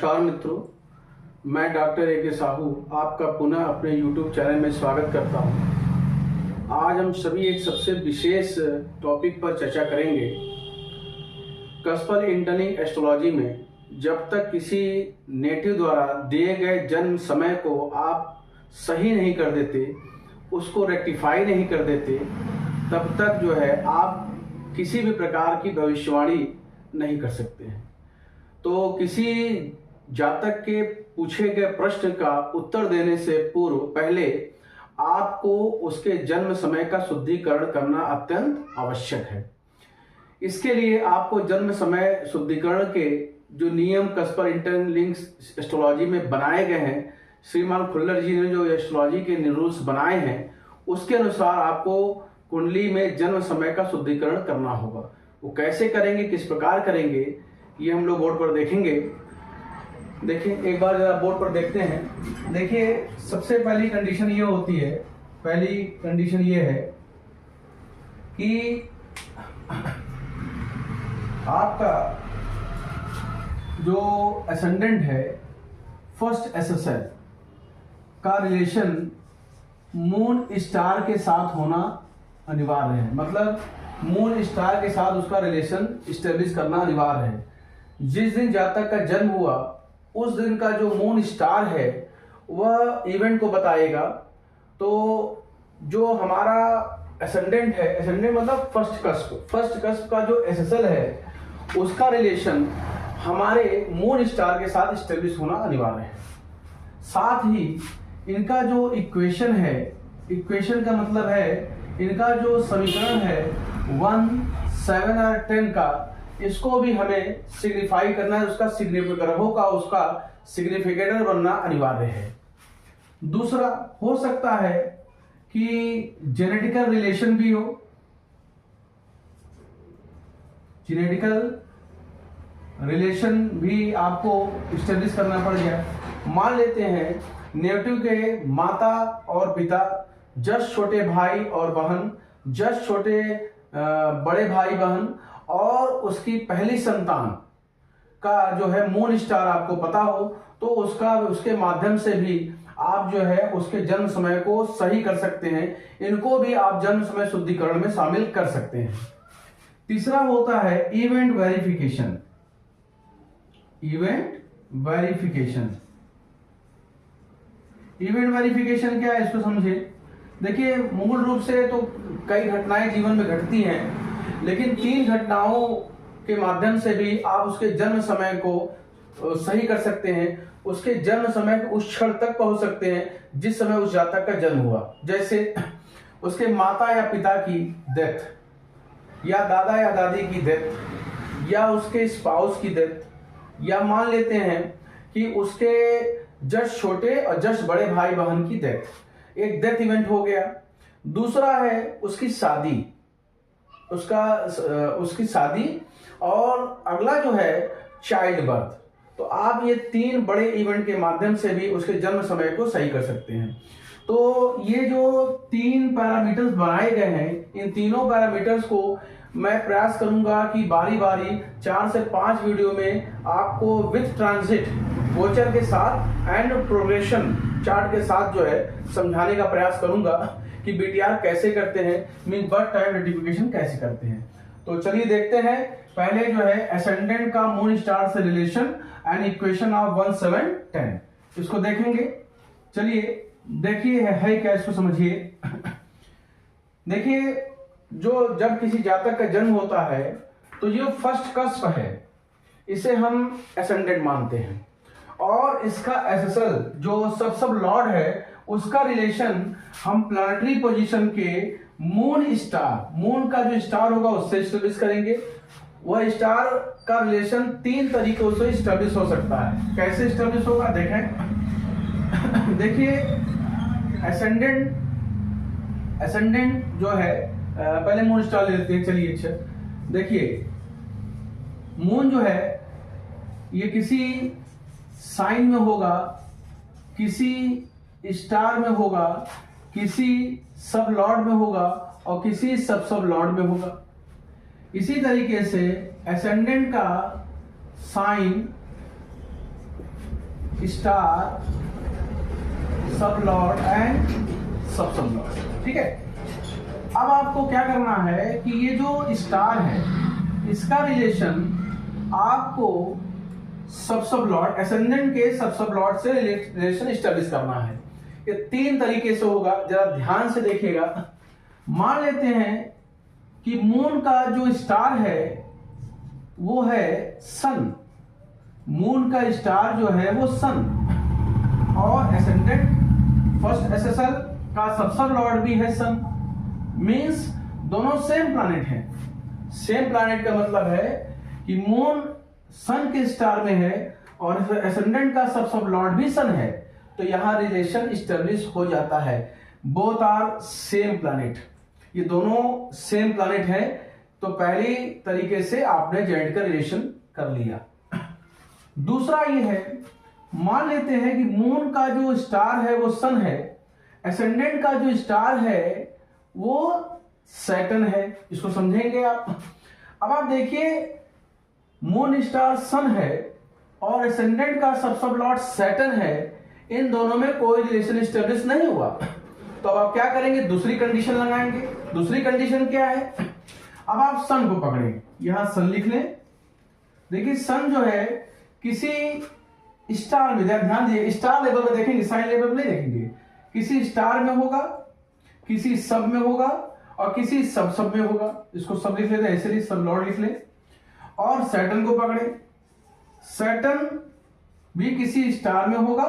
नमस्कार मित्रों, मैं डॉक्टर ए के साहू आपका पुनः अपने YouTube चैनल में स्वागत करता हूं। आज हम सभी एक सबसे विशेष टॉपिक पर चर्चा करेंगे। कस्पर इंटरलिंक एस्ट्रोलॉजी में जब तक किसी नेटिव द्वारा दिए गए जन्म समय को आप सही नहीं कर देते, उसको रेक्टिफाई नहीं कर देते, तब तक जो है आप किसी भी प्रकार की भविष्यवाणी नहीं कर सकते हैं। तो किसी जातक के पूछे गए प्रश्न का उत्तर देने से पूर्व पहले आपको उसके जन्म समय का शुद्धिकरण करना अत्यंत आवश्यक है। इसके लिए आपको जन्म समय शुद्धिकरण के जो नियम कस्पर इंटरलिंक एस्ट्रोलॉजी में बनाए गए हैं, श्रीमान खुल्लर जी ने जो एस्ट्रोलॉजी के रूल्स बनाए हैं, उसके अनुसार आपको कुंडली में जन्म समय का शुद्धिकरण करना होगा। वो कैसे करेंगे, किस प्रकार करेंगे, ये हम लोग बोर्ड पर देखेंगे। देखिए, एक बार जरा बोर्ड पर देखते हैं। देखिए, सबसे पहली कंडीशन ये होती है, पहली कंडीशन ये है कि आपका जो असेंडेंट है, फर्स्ट एसएसएल का रिलेशन मून स्टार के साथ होना अनिवार्य है। मतलब मून स्टार के साथ उसका रिलेशन स्टेब्लिश करना अनिवार्य है। जिस दिन जातक का जन्म हुआ उस दिन का जो मून स्टार है वह इवेंट को बताएगा। तो जो हमारा एसेंडेंट है, एसेंडेंट मतलब फर्स्ट कस्प का जो एसएसएल है, उसका रिलेशन हमारे मून स्टार के साथ स्टेब्लिश होना अनिवार्य है। साथ ही इनका जो इक्वेशन है, इक्वेशन का मतलब है इनका जो समीकरण है 1, 7 और 10 का, इसको भी हमें सिग्निफाई करना है। उसका ग्रहों का उसका सिग्निफिकेटर बनना अनिवार्य है। दूसरा हो सकता है कि जेनेटिकल रिलेशन भी हो, जेनेटिकल रिलेशन भी आपको स्टेब्लिश करना पड़ गया। मान लेते हैं नेटिव के माता और पिता, जस्ट छोटे भाई और बहन, जस्ट छोटे बड़े भाई बहन, और उसकी पहली संतान का जो है मून स्टार आपको पता हो, तो उसके माध्यम से भी आप जो है उसके जन्म समय को सही कर सकते हैं। इनको भी आप जन्म समय शुद्धिकरण में शामिल कर सकते हैं। तीसरा होता है event verification. Event verification, event verification क्या है, इसको समझिए। देखिए, मूल रूप से तो कई घटनाएं जीवन में घटती हैं, लेकिन 3 घटनाओं के माध्यम से भी आप उसके जन्म समय को सही कर सकते हैं। उसके जन्म समय उस क्षण तक पहुंच सकते हैं जिस समय उस जातक का जन्म हुआ। जैसे उसके माता या पिता की डेथ, या दादा या दादी की डेथ, या उसके स्पाउस की डेथ, या मान लेते हैं कि उसके जस्ट छोटे और जस्ट बड़े भाई बहन की डेथ। एक डेथ इवेंट हो गया। दूसरा है उसकी शादी, उसकी शादी, और अगला जो है चाइल्ड बर्थ। तो आप ये 3 बड़े इवेंट के माध्यम से भी उसके जन्म समय को सही कर सकते हैं। तो ये जो 3 पैरामीटर्स बनाए गए हैं, इन तीनों पैरामीटर्स को मैं प्रयास करूंगा कि बारी बारी 4 से 5 वीडियो में आपको विथ ट्रांजिट गोचर के साथ एंड प्रोग्रेशन चार्ट के साथ जो है समझाने का प्रयास करूंगा कि बीटीआर कैसे करते हैं, मीन बर्थ टाइम रेटिफिकेशन कैसे करते हैं। तो चलिए देखते हैं। पहले जो है एसेंडेंट का मून स्टार से रिलेशन एंड इक्वेशन ऑफ 1, 7, 10, इसको देखेंगे। चलिए देखिए है क्या, इसको समझिए। देखिए, जो जब किसी जातक का जन्म होता है तो ये फर्स्ट कस्प है, इसे हम एसेंडेंट मानते हैं, और इसका एसएसएल जो सब लॉर्ड है, उसका रिलेशन हम प्लैनेटरी पोजीशन के मून स्टार, मून का जो स्टार होगा उससे स्टेब्लिश करेंगे। वह स्टार का रिलेशन 3 तरीकों से स्टेब्लिश हो सकता है। कैसे स्टेब्लिश होगा देखें। देखिए, एसेंडेंट जो है, पहले मून स्टार ले लेते हैं। चलिए, अच्छा देखिए, मून जो है ये किसी साइन में होगा, किसी स्टार में होगा, किसी सब लॉर्ड में होगा, और किसी सब लॉर्ड में होगा। इसी तरीके से एसेंडेंट का साइन स्टार सब लॉर्ड एंड सब सब लॉर्ड। ठीक है, अब आपको क्या करना है कि ये जो स्टार है इसका रिलेशन आपको सब सब लॉर्ड एसेंडेंट के सब सब लॉर्ड से रिलेशन स्टैब्लिश करना है। ये तीन तरीके से होगा, जरा ध्यान से देखिएगा। मान लेते हैं कि मून का जो स्टार है वो है सन, मून का स्टार जो है वो सन, और एसेंडेंट फर्स्ट एसएसएल का सब सब लॉर्ड भी है सन। मींस दोनों सेम प्लैनेट हैं। सेम प्लैनेट का मतलब है कि मून सन के स्टार में है और एसेंडेंट का सब सब लॉर्ड भी सन है, तो यहां रिलेशन स्टेब्लिश हो जाता है। बोथ आर सेम प्लैनेट, ये दोनों सेम प्लैनेट है, तो पहली तरीके से आपने जेड का रिलेशन कर लिया। दूसरा ये है, मान लेते हैं कि मून का जो स्टार है वो सन है, एसेंडेंट का जो स्टार है वो सैटर्न है। इसको समझेंगे आप। अब आप देखिए, मून स्टार सन है और एसेंडेंट का सब सब लॉर्ड सैटर्न है, इन दोनों में कोई रिलेशन स्टेब्लिश नहीं हुआ। तो अब आप क्या करेंगे, दूसरी कंडीशन लगाएंगे। दूसरी कंडीशन क्या है, अब आप सन को पकड़ें, यहां सन लिख लें। देखिए सन जो है किसी स्टार में, ध्यान दीजिए, स्टार लेवल में देखेंगे, साइन लेवल में नहीं देखेंगे, किसी स्टार में होगा, किसी सब में होगा और किसी सब सब में होगा। इसको सब लिख लेते हैं, ऐसे सब लॉर्ड लिख लें। और सैटर्न को पकड़े, सैटर्न भी किसी स्टार में होगा,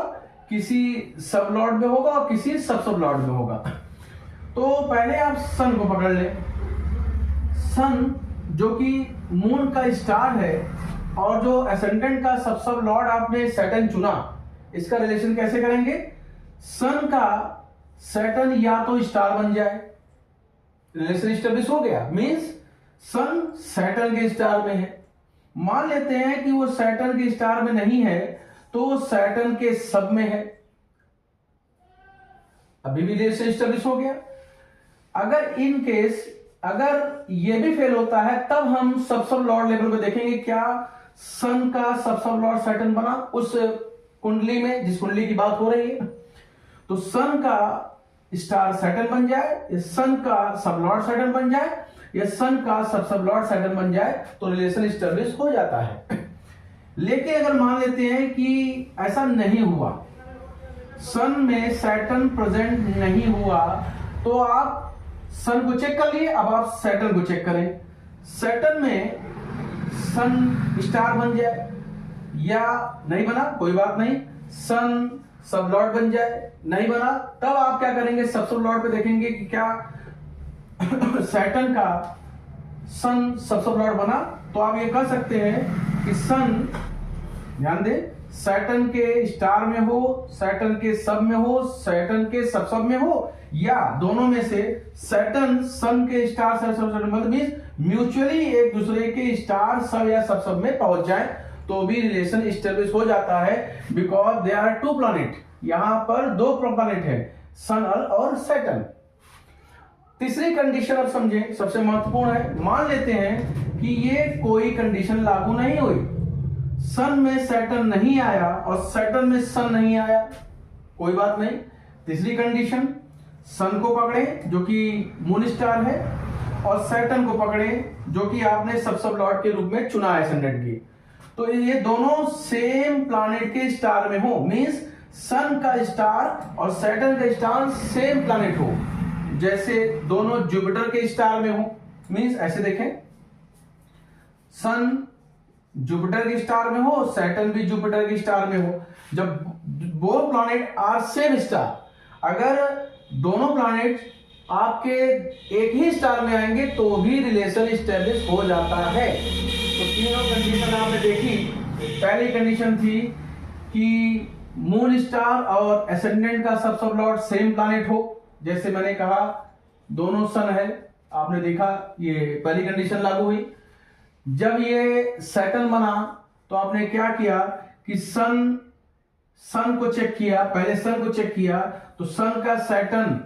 किसी सब लॉर्ड में होगा और किसी सब सब लॉर्ड में होगा। तो पहले आप सन को पकड़ लें। सन जो कि मून का स्टार है और जो एसेंडेंट का सब सब लॉर्ड आपने सैटर्न चुना, इसका रिलेशन कैसे करेंगे, सन का सैटर्न या तो स्टार बन जाए, रिलेशन एस्टेब्लिश हो गया। मींस सन सैटर्न के स्टार में है। मान लेते हैं कि वो सैटर्न के स्टार में नहीं है, तो वो सैटर्न के सब में है, अभी भी रिलेशन एस्टेब्लिश हो गया। अगर इन केस अगर ये भी फेल होता है, तब हम सब सब लॉर्ड लेवल पे देखेंगे क्या सन का सब सब लॉर्ड सैटर्न बना उस कुंडली में, जिस कुंडली की बात हो रही है। तो सन का स्टार सैटर्न बन जाए, या सन का सब लॉर्ड सैटर्न बन जाए, या सन का सब सब लॉर्ड सैटर्न बन जाए, तो रिलेशन एस्टेब्लिश हो जाता है। लेकिन अगर मान लेते हैं कि ऐसा नहीं हुआ, सन में सैटर्न प्रेजेंट नहीं हुआ, तो आप सन को चेक कर लिए, अब आप सैटर्न को चेक करें। सैटर्न में सन स्टार बन जाए या नहीं बना, कोई बात नहीं, सन सब लॉर्ड बन जाए, नहीं बना, तब आप क्या करेंगे, सब सब लॉर्ड पे देखेंगे कि क्या सैटर्न का सन सब सब लॉर्ड बना। तो आप ये कह सकते हैं कि सन, ध्यान दें, सैटर्न के स्टार में हो, सैटर्न के सब में हो, सैटर्न के सब सब में हो, या दोनों में से सैटर्न सन के स्टार सब सब मतलब म्यूचुअली एक दूसरे के स्टार सब या सब में पहुंच जाए, तो भी रिलेशन स्टेब्लिश हो जाता है। Because they are two planet, यहां पर दो प्लैनेट है, सन और सैटर्न। तीसरी कंडीशन अब समझें, सबसे महत्वपूर्ण है। मान लेते हैं कि ये कोई कंडीशन लागू नहीं हुई, सन में सैटर्न नहीं आया और सैटर्न में सन नहीं आया, कोई बात नहीं। तीसरी कंडीशन, सन को पकड़े जो कि मून स्टार है, और सैटर्न को पकड़े जो कि आपने सब लॉर्ड के रूप में चुना है एसेंडेंट की, तो ये दोनों सेम प्लैनेट के स्टार में हो। मींस सन का स्टार और सैटर्न का स्टार सेम प्लैनेट हो, जैसे दोनों जुपिटर के स्टार में हो। मींस ऐसे देखें, सन जुपिटर के स्टार में हो, सैटर्न भी जुपिटर के स्टार में हो। जब both planet are same star, अगर दोनों प्लैनेट आपके एक ही स्टार में आएंगे तो भी रिलेशन एस्टेब्लिश हो जाता है। तो तीनों कंडीशन आपने देखी। पहली कंडीशन थी कि मून स्टार और एसेंडेंट का सब लॉर्ड सेम प्लैनेट हो, जैसे मैंने कहा दोनों सन है, आपने देखा ये पहली कंडीशन लागू हुई। जब ये सैटर्न बना तो आपने क्या किया कि सन को चेक किया, पहले सन को चेक किया, तो सन का सैटर्न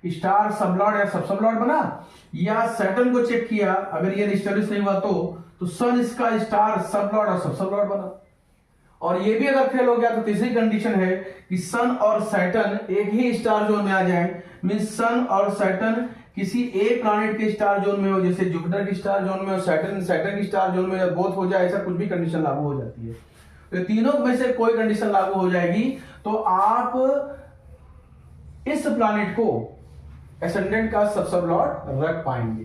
स्टार सब लॉर्ड या सब लॉर्ड बना, या सैटर्न को चेक किया, अगर ये एस्टेब्लिश नहीं हुआ तो सन इसका स्टार सब लॉर्ड और सब लॉर्ड बना। और ये भी अगर फेल हो गया तो तीसरी कंडीशन है कि सन और सैटर्न एक ही स्टार जोन में आ जाए, मींस सन और सैटर्न किसी एक प्लैनेट के स्टार जोन में हो, जैसे जुपिटर की स्टार जोन में हो, सैटर्न की स्टार जोन में, या बोथ हो जाए, ऐसा कुछ भी कंडीशन लागू हो जाती है। तो तीनों में से कोई कंडीशन लागू हो जाएगी तो आप इस प्लैनेट को एसेंडेंट का सबसब लॉर्ड रख पाएंगे।